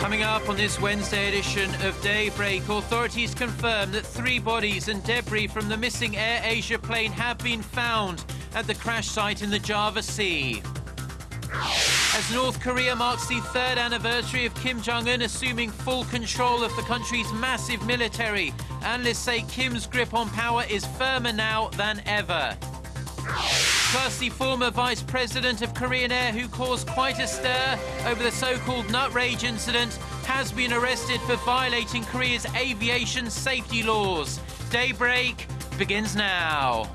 Coming up on this Wednesday edition of Daybreak, authorities confirm that 3 bodies and debris from the missing AirAsia plane have been found at the crash site in the Java Sea. As North Korea marks the 3rd anniversary of Kim Jong-un assuming full control of the country's massive military, analysts say Kim's grip on power is firmer now than ever. Plus, the former vice president of Korean Air, who caused quite a stir over the so-called nut rage incident, has been arrested for violating Korea's aviation safety laws. Daybreak begins now.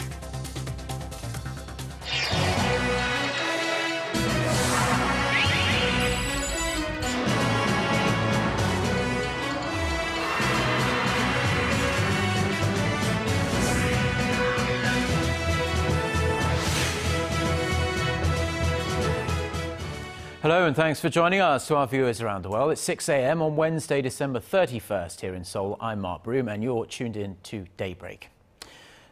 Hello and thanks for joining us. To our viewers around the world, it's 6 a.m. on Wednesday, December 31st here in Seoul. I'm Mark Broome and you're tuned in to Daybreak.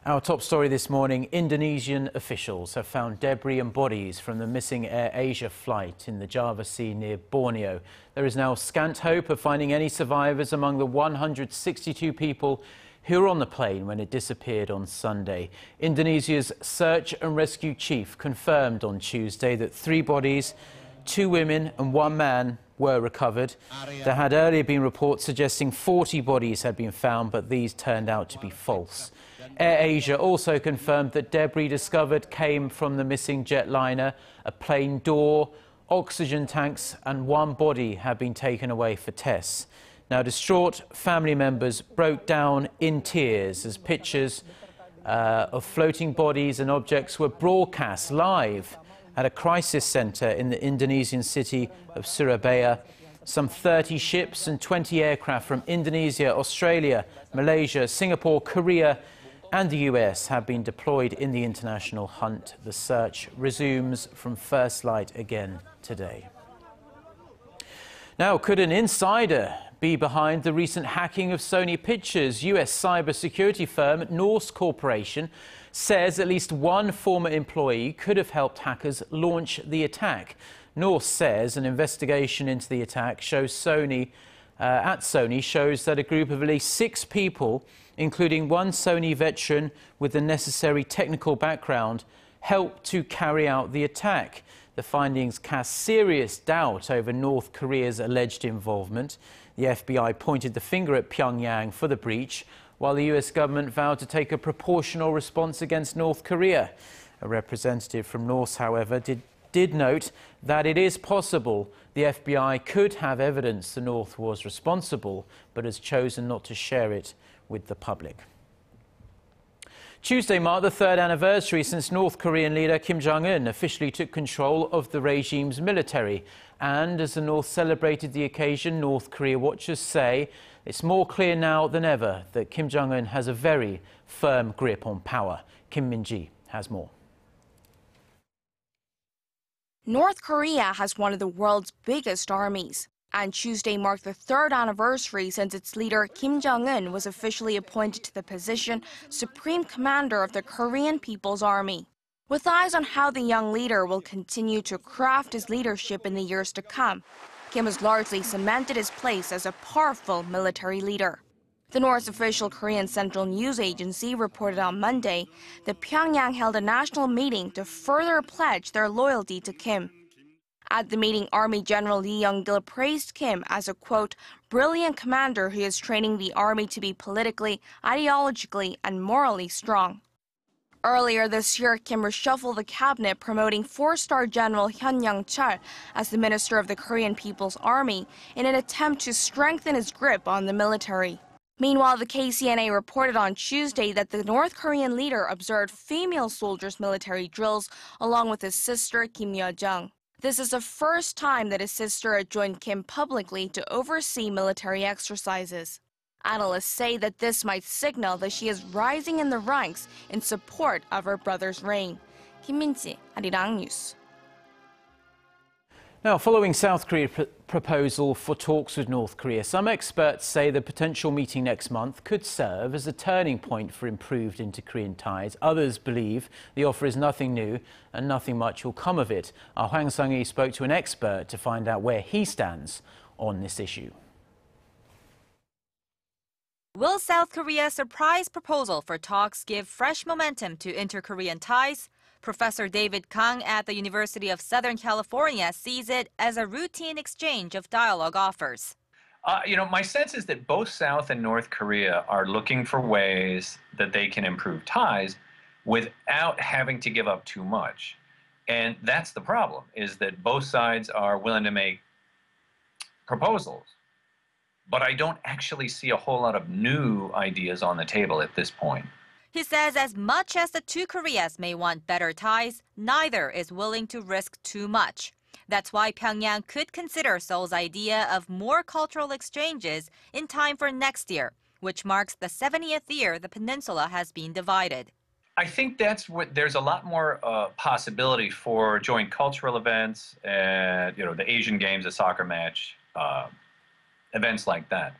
Our top story this morning, Indonesian officials have found debris and bodies from the missing AirAsia flight in the Java Sea near Borneo. There is now scant hope of finding any survivors among the 162 people who were on the plane when it disappeared on Sunday. Indonesia's search and rescue chief confirmed on Tuesday that 3 bodies, 2 women and 1 man were recovered. There had earlier been reports suggesting 40 bodies had been found, but these turned out to be false. AirAsia also confirmed that debris discovered came from the missing jetliner. A plane door, oxygen tanks and 1 body had been taken away for tests. Now, distraught family members broke down in tears as pictures of floating bodies and objects were broadcast live at a crisis centre in the Indonesian city of Surabaya. Some 30 ships and 20 aircraft from Indonesia, Australia, Malaysia, Singapore, Korea and the US have been deployed in the international hunt. The search resumes from first light again today. Now, could an insider be behind the recent hacking of Sony pictures? US cybersecurity firm Norse Corporation says at least 1 former employee could have helped hackers launch the attack. Norse says an investigation into the attack shows Sony shows that a group of at least 6 people, including 1 Sony veteran with the necessary technical background, helped to carry out the attack. The findings cast serious doubt over North Korea's alleged involvement. The FBI pointed the finger at Pyongyang for the breach, while the US government vowed to take a proportional response against North Korea. A representative from Norse, however, did note that it is possible the FBI could have evidence the North was responsible, but has chosen not to share it with the public. Tuesday marked the 3rd anniversary since North Korean leader Kim Jong-un officially took control of the regime's military. And as the North celebrated the occasion, North Korea watchers say it's more clear now than ever that Kim Jong-un has a very firm grip on power. Kim Min-ji has more. North Korea has one of the world's biggest armies, and Tuesday marked the 3rd anniversary since its leader Kim Jong-un was officially appointed to the position Supreme Commander of the Korean People's Army. With eyes on how the young leader will continue to craft his leadership in the years to come, Kim has largely cemented his place as a powerful military leader. The North's official Korean Central News Agency reported on Monday that Pyongyang held a national meeting to further pledge their loyalty to Kim. At the meeting, Army General Lee Young-gil praised Kim as a, quote, brilliant commander who is training the army to be politically, ideologically, and morally strong. Earlier this year, Kim reshuffled the cabinet, promoting 4-star General Hyun Young-chul as the Minister of the Korean People's Army in an attempt to strengthen his grip on the military. Meanwhile, the KCNA reported on Tuesday that the North Korean leader observed female soldiers' military drills along with his sister Kim Yo-jung. This is the first time that his sister had joined Kim publicly to oversee military exercises. Analysts say that this might signal that she is rising in the ranks in support of her brother's reign. Kim Min-ji, Arirang News. Now, following South Korea's proposal for talks with North Korea, some experts say the potential meeting next month could serve as a turning point for improved inter-Korean ties. Others believe the offer is nothing new and nothing much will come of it. Our Hwang Sang-hee spoke to an expert to find out where he stands on this issue. Will South Korea's surprise proposal for talks give fresh momentum to inter-Korean ties? Professor David Kang at the University of Southern California sees it as a routine exchange of dialogue offers. My sense is that both South and North Korea are looking for ways that they can improve ties without having to give up too much. And that's the problem, is that both sides are willing to make proposals. But I don't actually see a whole lot of new ideas on the table at this point. He says as much as the two Koreas may want better ties, neither is willing to risk too much. That's why Pyongyang could consider Seoul's idea of more cultural exchanges in time for next year, which marks the 70th year the peninsula has been divided. I think there's a lot more possibility for joint cultural events, the Asian Games, a soccer match, events like that.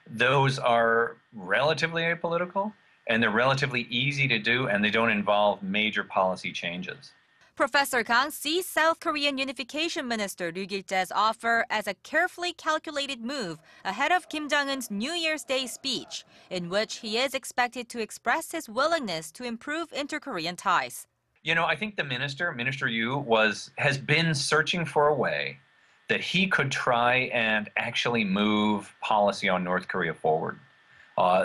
Those are relatively apolitical. And they're relatively easy to do, and they don't involve major policy changes. Professor Kang sees South Korean Unification Minister Ryu Gil-jae's offer as a carefully calculated move ahead of Kim Jong-un's New Year's Day speech, in which he is expected to express his willingness to improve inter-Korean ties. I think the Minister Yu, has been searching for a way that he could try and actually move policy on North Korea forward.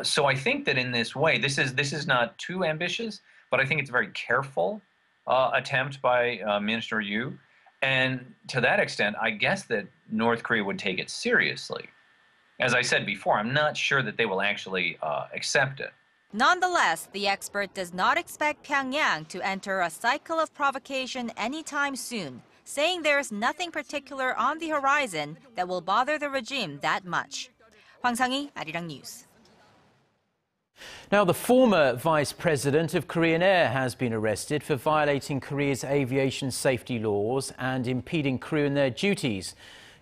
So I think that in this way, this is not too ambitious, but I think it's a very careful attempt by Minister Yu. And to that extent, I guess that North Korea would take it seriously. As I said before, I'm not sure that they will actually accept it. Nonetheless, the expert does not expect Pyongyang to enter a cycle of provocation anytime soon, saying there's nothing particular on the horizon that will bother the regime that much. Hwang Sang-hee, Arirang News. Now, the former vice president of Korean Air has been arrested for violating Korea's aviation safety laws and impeding crew in their duties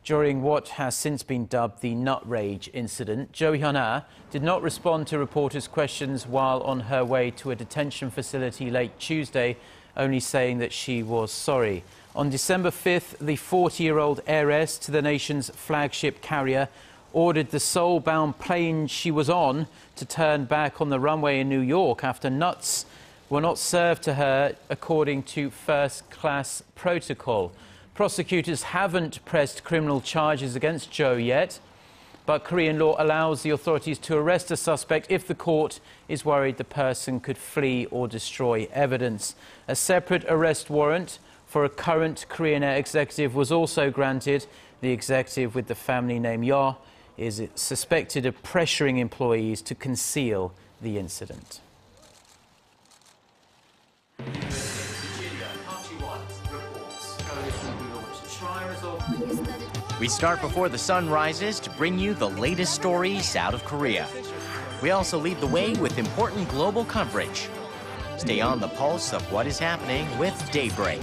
during what has since been dubbed the nut rage incident. Jo Hyun-ah did not respond to reporters' questions while on her way to a detention facility late Tuesday, only saying that she was sorry. On December 5th, the 40-year-old heiress to the nation's flagship carrier ordered the Seoul-bound plane she was on to turn back on the runway in New York after nuts were not served to her according to first-class protocol. Prosecutors haven't pressed criminal charges against Jo yet, but Korean law allows the authorities to arrest a suspect if the court is worried the person could flee or destroy evidence. A separate arrest warrant for a current Korean Air executive was also granted. The executive with the family name Yo is suspected of pressuring employees to conceal the incident. We start before the sun rises to bring you the latest stories out of Korea. We also lead the way with important global coverage. Stay on the pulse of what is happening with Daybreak.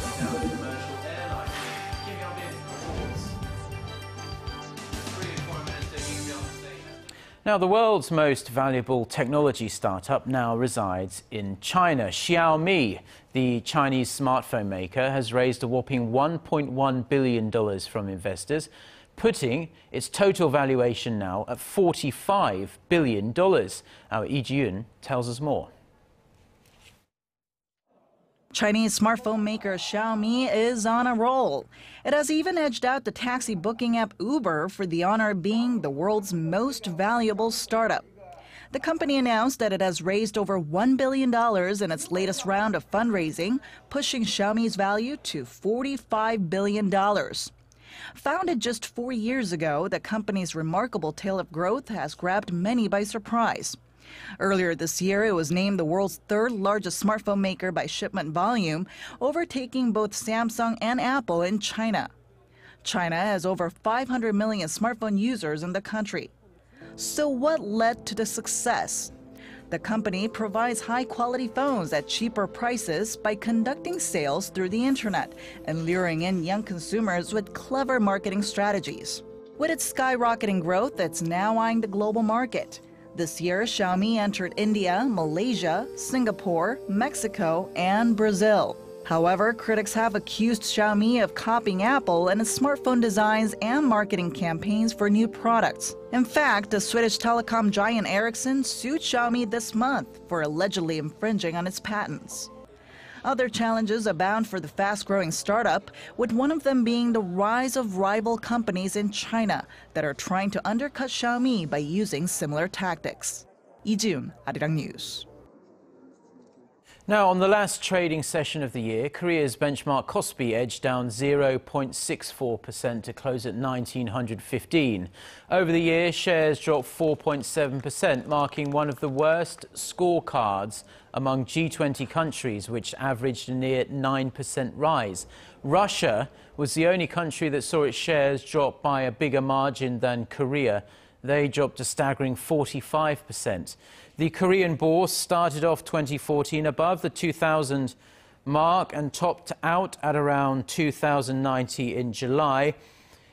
Now, the world's most valuable technology startup now resides in China. Xiaomi, the Chinese smartphone maker, has raised a whopping $1.1 billion from investors, putting its total valuation now at $45 billion. Our Lee Ji-yoon tells us more. Chinese smartphone maker Xiaomi is on a roll. It has even edged out the taxi booking app Uber for the honor of being the world's most valuable startup. The company announced that it has raised over $1 billion in its latest round of fundraising, pushing Xiaomi's value to $45 billion. Founded just 4 years ago, the company's remarkable tale of growth has grabbed many by surprise. Earlier this year, it was named the world's third largest smartphone maker by shipment volume, overtaking both Samsung and Apple in China. China has over 500 million smartphone users in the country. So what led to the success? The company provides high-quality phones at cheaper prices by conducting sales through the internet and luring in young consumers with clever marketing strategies. With its skyrocketing growth, it's now eyeing the global market. This year, Xiaomi entered India, Malaysia, Singapore, Mexico, and Brazil. However, critics have accused Xiaomi of copying Apple in its smartphone designs and marketing campaigns for new products. In fact, the Swedish telecom giant Ericsson sued Xiaomi this month for allegedly infringing on its patents. Other challenges abound for the fast-growing startup, with one of them being the rise of rival companies in China that are trying to undercut Xiaomi by using similar tactics. Lee Jun, Arirang News. Now, on the last trading session of the year, Korea's benchmark KOSPI edged down 0.64% to close at 1,915. Over the year, shares dropped 4.7%, marking one of the worst scorecards among G20 countries, which averaged a near 9% rise. Russia was the only country that saw its shares drop by a bigger margin than Korea. They dropped a staggering 45%. The Korean bourse started off 2014 above the 2,000 mark and topped out at around 2,090 in July.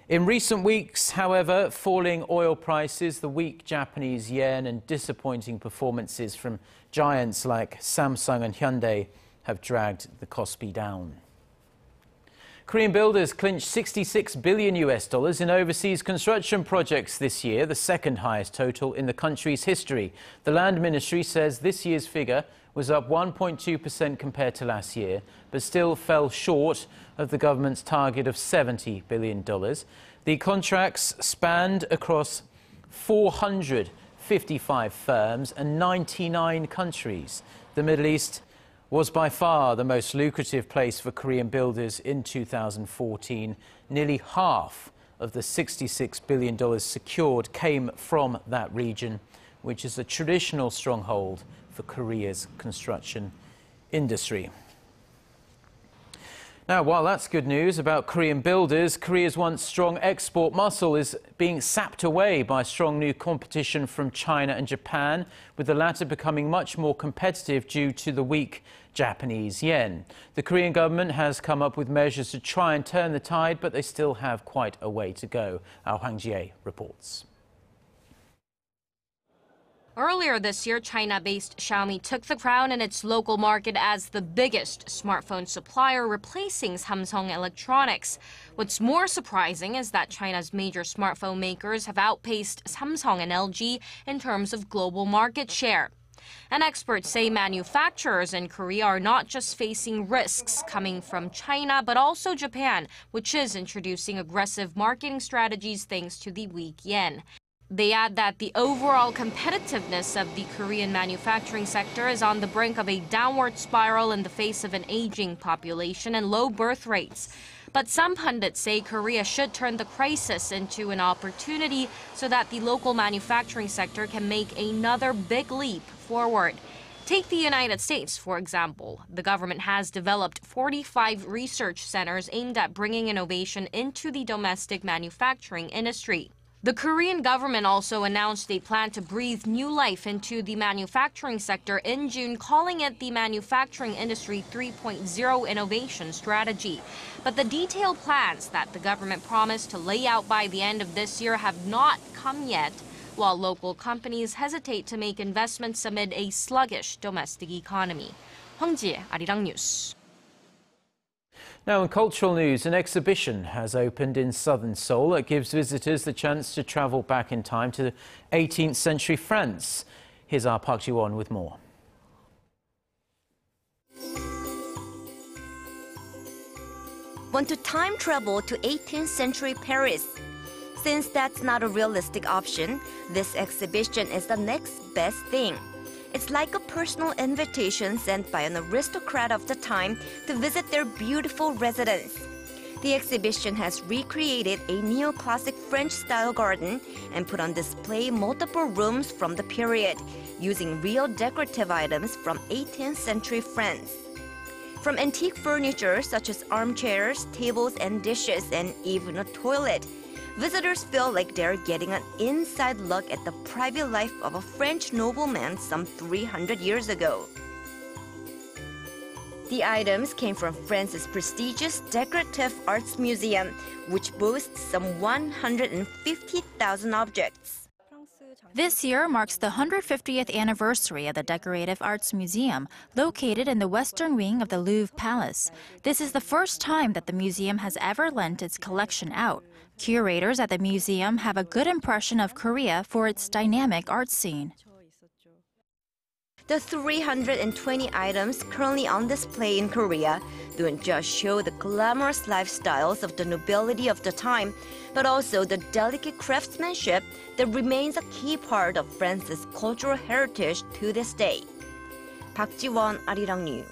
In recent weeks, however, falling oil prices, the weak Japanese yen and disappointing performances from giants like Samsung and Hyundai have dragged the KOSPI down. Korean builders clinched $66 billion in overseas construction projects this year, the second highest total in the country's history. The Land Ministry says this year's figure was up 1.2% compared to last year, but still fell short of the government's target of $70 billion. The contracts spanned across 455 firms and 99 countries. The Middle East was by far the most lucrative place for Korean builders in 2014. Nearly half of the $66 billion secured came from that region, which is a traditional stronghold for Korea's construction industry. Now, while that's good news about Korean builders, Korea's once strong export muscle is being sapped away by strong new competition from China and Japan, with the latter becoming much more competitive due to the weak Japanese yen. The Korean government has come up with measures to try and turn the tide, but they still have quite a way to go. Our Hwang Jie reports. Earlier this year, China-based Xiaomi took the crown in its local market as the biggest smartphone supplier, replacing Samsung Electronics. What's more surprising is that China's major smartphone makers have outpaced Samsung and LG in terms of global market share. And experts say manufacturers in Korea are not just facing risks coming from China, but also Japan, which is introducing aggressive marketing strategies thanks to the weak yen. They add that the overall competitiveness of the Korean manufacturing sector is on the brink of a downward spiral in the face of an aging population and low birth rates. But some pundits say Korea should turn the crisis into an opportunity so that the local manufacturing sector can make another big leap forward. Take the United States, for example. The government has developed 45 research centers aimed at bringing innovation into the domestic manufacturing industry. The Korean government also announced they plan to breathe new life into the manufacturing sector in June, calling it the Manufacturing Industry 3.0 Innovation Strategy. But the detailed plans that the government promised to lay out by the end of this year have not come yet, while local companies hesitate to make investments amid a sluggish domestic economy. Hwang Jie, Arirang News. Now, in cultural news, an exhibition has opened in southern Seoul that gives visitors the chance to travel back in time to 18th century France. Here's our Park Ji-won with more. Want to time travel to 18th century Paris? Since that's not a realistic option, this exhibition is the next best thing. It's like a personal invitation sent by an aristocrat of the time to visit their beautiful residence. The exhibition has recreated a neoclassic French-style garden and put on display multiple rooms from the period, using real decorative items from 18th century France. From antique furniture such as armchairs, tables and dishes, and even a toilet, visitors feel like they're getting an inside look at the private life of a French nobleman some 300 years ago. The items came from France's prestigious Decorative Arts Museum, which boasts some 150,000 objects. This year marks the 150th anniversary of the Decorative Arts Museum, located in the western wing of the Louvre Palace. This is the first time that the museum has ever lent its collection out. Curators at the museum have a good impression of Korea for its dynamic art scene. The 320 items currently on display in Korea don't just show the glamorous lifestyles of the nobility of the time, but also the delicate craftsmanship that remains a key part of France's cultural heritage to this day. Park Ji-won, Arirang News.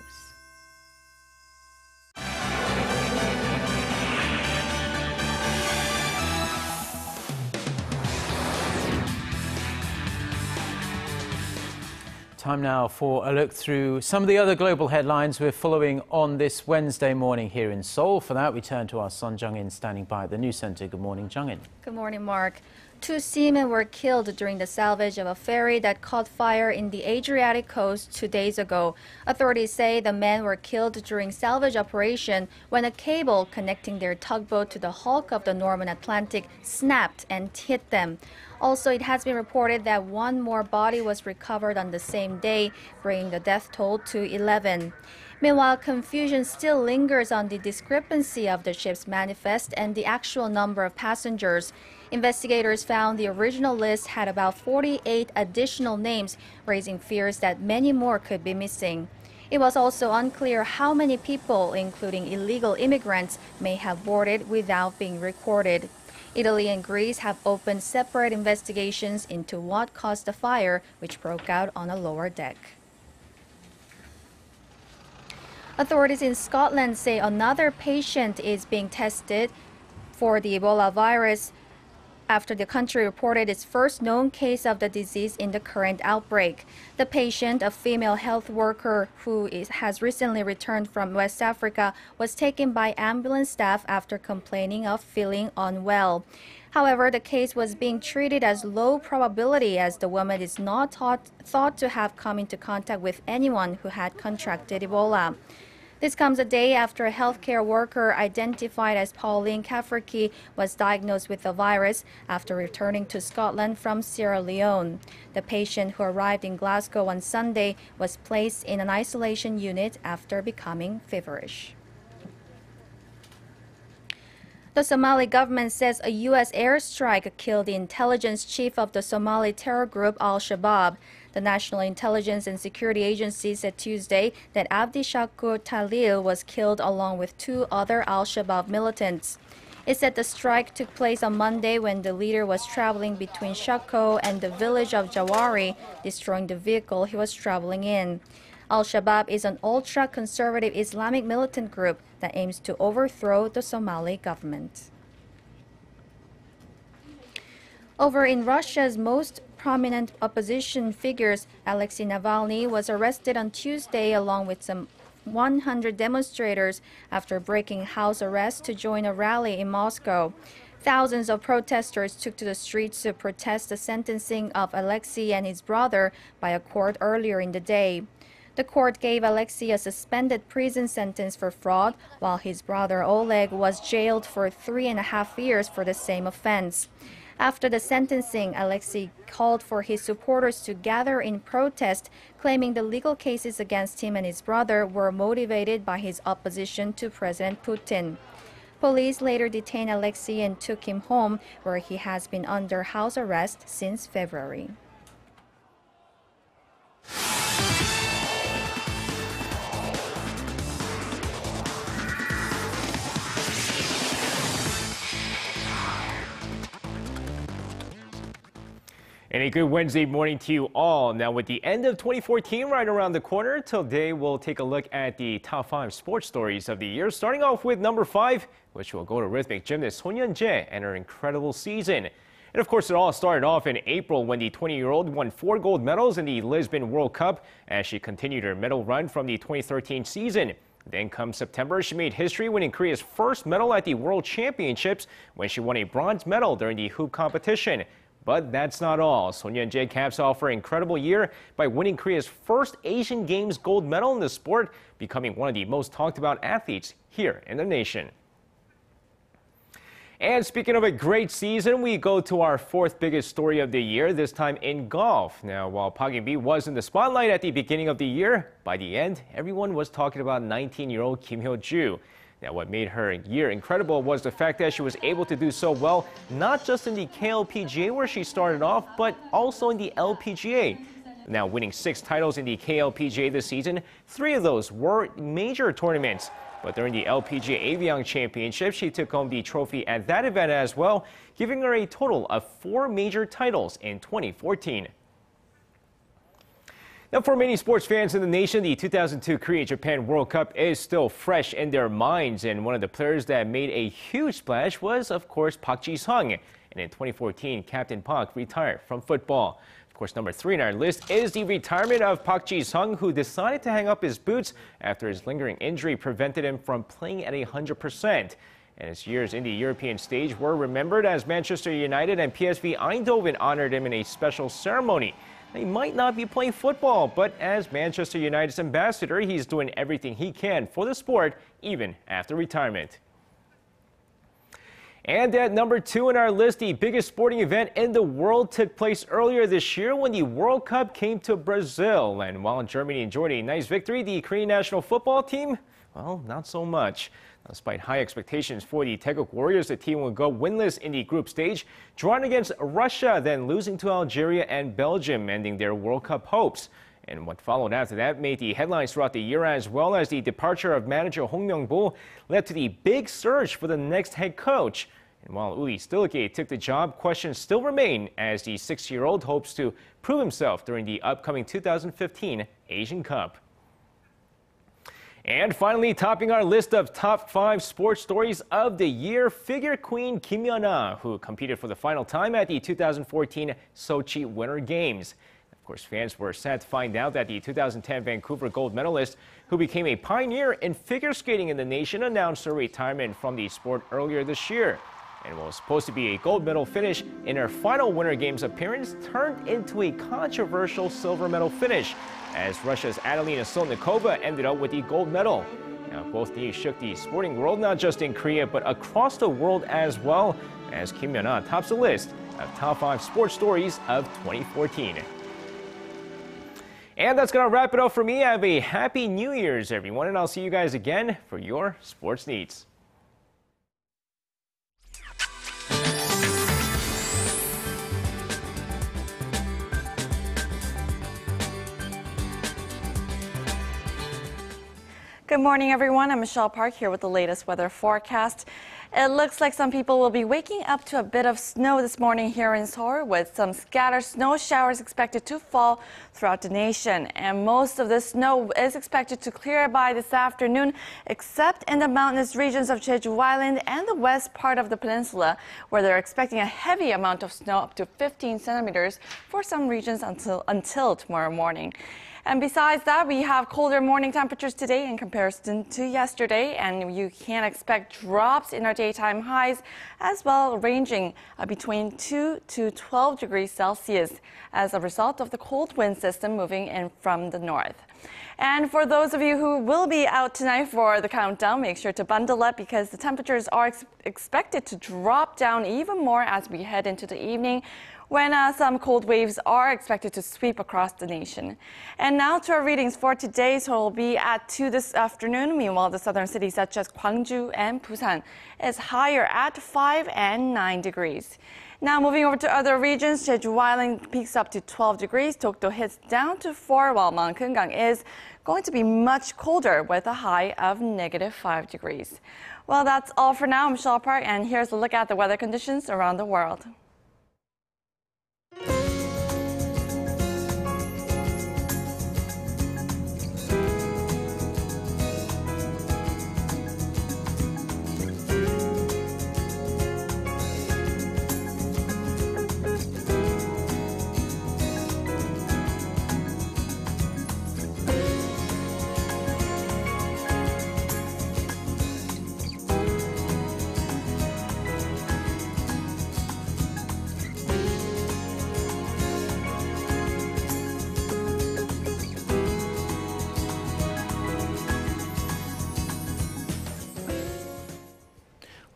Time now for a look through some of the other global headlines we're following on this Wednesday morning here in Seoul. For that, we turn to our son Jongun standing by at the news center. Good morning, Jongun. Good morning, Mark. 2 seamen were killed during the salvage of a ferry that caught fire in the Adriatic coast 2 days ago. Authorities say the men were killed during salvage operation when a cable connecting their tugboat to the hulk of the Norman Atlantic snapped and hit them. Also, it has been reported that one more body was recovered on the same day, bringing the death toll to 11. Meanwhile, confusion still lingers on the discrepancy of the ship's manifest and the actual number of passengers. Investigators found the original list had about 48 additional names, raising fears that many more could be missing. It was also unclear how many people, including illegal immigrants, may have boarded without being recorded. Italy and Greece have opened separate investigations into what caused the fire, which broke out on a lower deck. Authorities in Scotland say another patient is being tested for the Ebola virus after the country reported its first known case of the disease in the current outbreak. The patient, a female health worker who has recently returned from West Africa, was taken by ambulance staff after complaining of feeling unwell. However, the case was being treated as low probability as the woman is not thought to have come into contact with anyone who had contracted Ebola. This comes a day after a healthcare worker identified as Pauline Kaferki was diagnosed with the virus after returning to Scotland from Sierra Leone. The patient, who arrived in Glasgow on Sunday, was placed in an isolation unit after becoming feverish. The Somali government says a U.S. airstrike killed the intelligence chief of the Somali terror group Al-Shabaab. The National Intelligence and Security Agency said Tuesday that Abdi Shakur Talil was killed along with 2 other Al-Shabaab militants. It said the strike took place on Monday when the leader was traveling between Shako and the village of Jawari, destroying the vehicle he was traveling in. Al-Shabaab is an ultra-conservative Islamic militant group that aims to overthrow the Somali government. Over in Russia's most prominent opposition figures, Alexei Navalny was arrested on Tuesday along with some 100 demonstrators after breaking house arrest to join a rally in Moscow. Thousands of protesters took to the streets to protest the sentencing of Alexei and his brother by a court earlier in the day. The court gave Alexei a suspended prison sentence for fraud, while his brother Oleg was jailed for 3.5 years for the same offense. After the sentencing, Alexei called for his supporters to gather in protest, claiming the legal cases against him and his brother were motivated by his opposition to President Putin. Police later detained Alexei and took him home, where he has been under house arrest since February. And a good Wednesday morning to you all. Now, with the end of 2014 right around the corner, today we'll take a look at the top 5 sports stories of the year, starting off with number 5, which will go to rhythmic gymnast Son Yeon-jae and her incredible season. And of course, it all started off in April when the 20-year-old won 4 gold medals in the Lisbon World Cup as she continued her medal run from the 2013 season. Then come September, she made history winning Korea's first medal at the World Championships when she won a bronze medal during the hoop competition. But that's not all. Son Yeon-jae caps off her incredible year by winning Korea's first Asian Games gold medal in the sport, becoming one of the most talked about athletes here in the nation. And speaking of a great season, we go to our fourth biggest story of the year, this time in golf. Now, while Park In-bi was in the spotlight at the beginning of the year, by the end, everyone was talking about 19-year-old Kim Hyo-ju. Now, what made her year incredible was the fact that she was able to do so well, not just in the KLPGA where she started off, but also in the LPGA. Now, winning 6 titles in the KLPGA this season, 3 of those were major tournaments. But during the LPGA Arirang Championship, she took home the trophy at that event as well, giving her a total of 4 major titles in 2014. Now, for many sports fans in the nation, the 2002 Korea-Japan World Cup is still fresh in their minds, and one of the players that made a huge splash was, of course, Park Ji-sung. And in 2014, Captain Park retired from football. Of course, number 3 on our list is the retirement of Park Ji-sung, who decided to hang up his boots after his lingering injury prevented him from playing at 100%. And his years in the European stage were remembered as Manchester United and PSV Eindhoven honored him in a special ceremony. He might not be playing football, but as Manchester United's ambassador, he's doing everything he can for the sport, even after retirement. And at number 2 on our list, the biggest sporting event in the world took place earlier this year when the World Cup came to Brazil. And while Germany enjoyed a nice victory, the Korean national football team, well, not so much. Despite high expectations for the Taeguk Warriors, the team will go winless in the group stage, drawing against Russia, then losing to Algeria and Belgium, ending their World Cup hopes. And what followed after that made the headlines throughout the year, as well as the departure of manager Hong Myung-bo led to the big search for the next head coach. And while Uli Stilicke took the job, questions still remain as the 6-year-old hopes to prove himself during the upcoming 2015 Asian Cup. And finally, topping our list of top 5 sports stories of the year, figure queen Kim Yeon-ah, who competed for the final time at the 2014 Sochi Winter Games. Of course, fans were sad to find out that the 2010 Vancouver gold medalist, who became a pioneer in figure skating in the nation, announced her retirement from the sport earlier this year. And what was supposed to be a gold medal finish in her final Winter Games appearance turned into a controversial silver medal finish, as Russia's Adelina Solnikova ended up with the gold medal. Now, both news shook the sporting world, not just in Korea, but across the world as well, as Kim Yeon-ah tops the list of top 5 sports stories of 2014. And that's going to wrap it up for me. Have a happy New Year's, everyone, and I'll see you guys again for your sports needs. Good morning, everyone. I'm Michelle Park here with the latest weather forecast. It looks like some people will be waking up to a bit of snow this morning here in Seoul, with some scattered snow showers expected to fall throughout the nation. And most of the snow is expected to clear by this afternoon, except in the mountainous regions of Jeju Island and the west part of the peninsula, where they're expecting a heavy amount of snow, up to 15 centimeters for some regions until tomorrow morning. And besides that, we have colder morning temperatures today in comparison to yesterday, and you can expect drops in our daytime highs as well, ranging between 2 to 12 degrees Celsius as a result of the cold wind system moving in from the north. And for those of you who will be out tonight for the countdown, make sure to bundle up because the temperatures are expected to drop down even more as we head into the evening, when some cold waves are expected to sweep across the nation. And now to our readings for today. So it will be at 2 this afternoon. Meanwhile, the southern cities such as Gwangju and Busan is higher at 5 and 9 degrees. Now moving over to other regions, Jeju Island peaks up to 12 degrees. Dokdo hits down to 4, while Mount Keungang is going to be much colder with a high of -5 degrees. Well, that's all for now. I'm Michelle Park, and here's a look at the weather conditions around the world.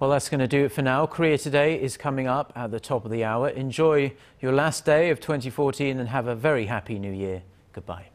Well, that's going to do it for now. Korea Today is coming up at the top of the hour. Enjoy your last day of 2014 and have a very happy new year. Goodbye.